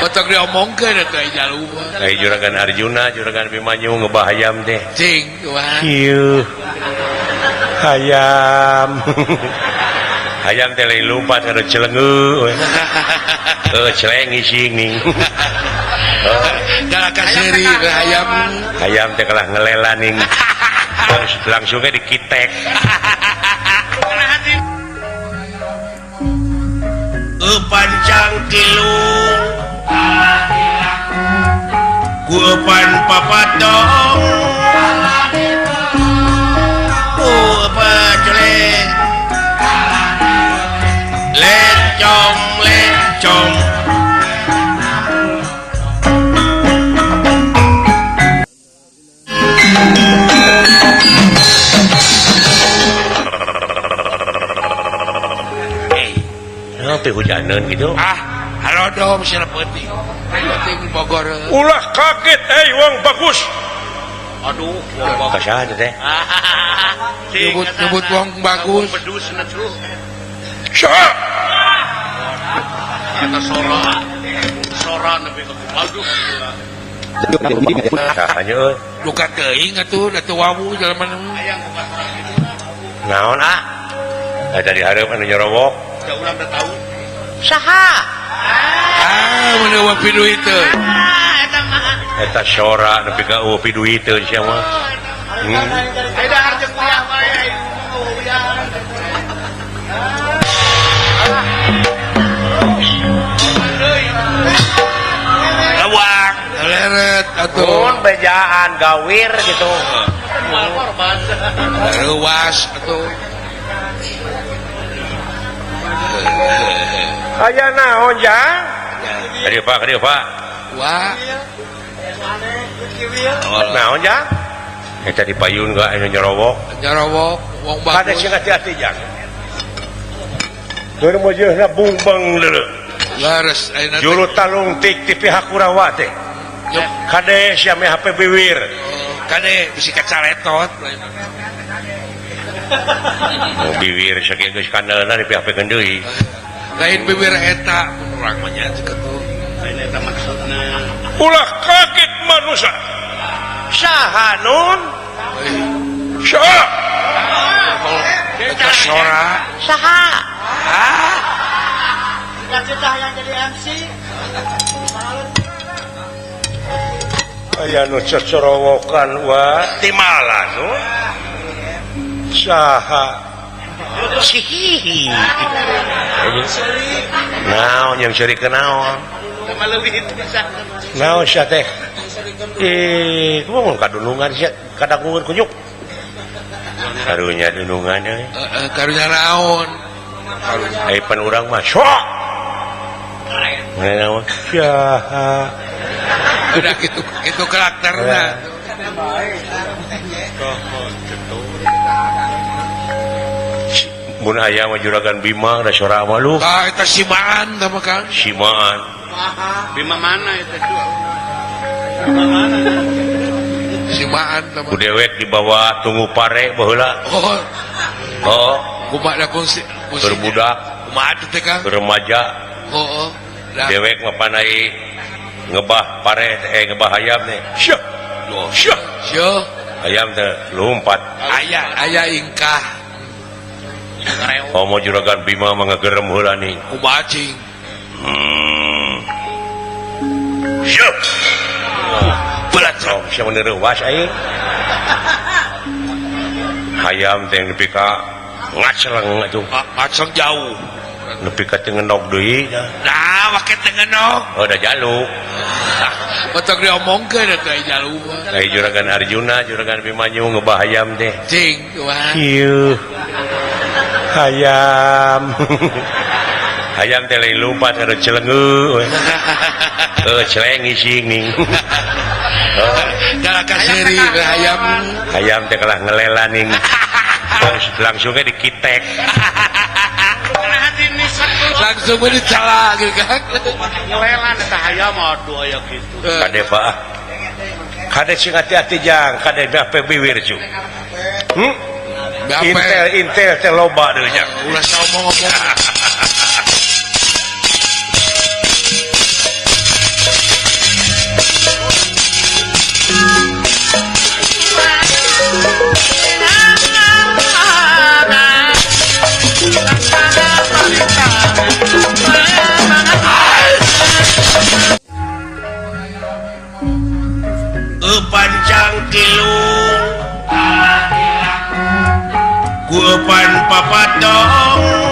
Betok diomongkeun atuh jalu. Juragan Arjuna, Juragan Bimanyu ngebah hayam teh. Cing, wah. Ieu. Hayam. Hayam teh lain lupa kada celengeu. Celeng ising ning. Kalah kaseri hayam. Hayam teh kalah ngelela ning. Langsungnya dikitek. Pancang kilung guepan papatong apa jelek lecong hujanan gitu. Halo dong siapa penting. Penting Bogor. Ulah kaget, wong bagus. Aduh, kasaha teh? Nyebut wong bagus. Bedus na tuh. Sa. Eta sora nepi ka aduh. Sahanya euy. Luka teuing atuh da teu wawu jelema. Naon Eta di hareup anu nyorowok. Da ulang da tahu. Saha? Mana wapi duit teh? Eta sora nepi ka wapi duit teh sia mah. Aida hareup kuliah wae. Lawak, leret atuh. Mun bejaan gawir gitu. Ruas atuh. Aya naon jang? Kadieu Pak. Wah. Naon jang? Eta dipayun gak anu nyorowok? Nyorowok wong bagus. Kada sing hati-hati jang. Keur meujeuna bungbeng leuleuh. Laras ayeuna Juru talung tik ti pihak Kurawa teh. Kade sia me HP biwir. Kade bisi kacaretot. Biwir sakieu geus kandelna di pihak deui. Lain bibir eta urang mah nya kitu. Lain eta maksudna. Ulah kaget manusia. Saha nun? Saha? Eta sora. Saha? Cita-cita yang jadi MC. Aya nu cocorowokan wa timalan nu. Saha? Sihihi. Naon yang cari kenaon? Naon sia teh? Kumaha kadunungan sia kadangungeun kunyuk. Karunya dunungan euy. Karunya naon? Pan urang mah sok. Naon? Saha? Udah gitu karakterna. Mun aya mah Juragan Bima da sora mah lu. Eta simaan tah mah Kang. Simaan. Bima mana eta tuh? Simaan tah mah. Ku dewek dibawa tunggu pare baheula. Oh. Kumaha da kunci Berbudak. Kumaha teh Kang? Remaja. Oh. Dewek mah panai ngebah pare ngebah ayam teh. Syah. Syah. Ayam teh lompat. Aya ingkah. Mau Juragan Bima mengegerem heula ning Kubacing. Syup. Belacong sia meuneurewas aing. Hayam teh nepi ka ngaceleng atuh. Ngaceng jauh. Nepi ka teu ngenog deui. Nah, make teu ngenog. Oh, da jaluk. Betok diomongkeun atuh jalu. Juragan Arjuna, Juragan Bimanyu ngebah hayam teh. Cing, wah. Ieu. Hayam. Hayam teh lain lupa kada celengeu. Celeng ising ning. Kalah kaseri hayam. Hayam teh kalah ngelela ning. Langsungnya dikitek. Langsung dicala gitu kan. Ngelelan eta hayam aduh aya kitu. Kade Pak. Kade sing hati-hati jang, kade bape biwir ju. Intel teh loba deui jang. Ulah ngomong-ngomong. depan papat dong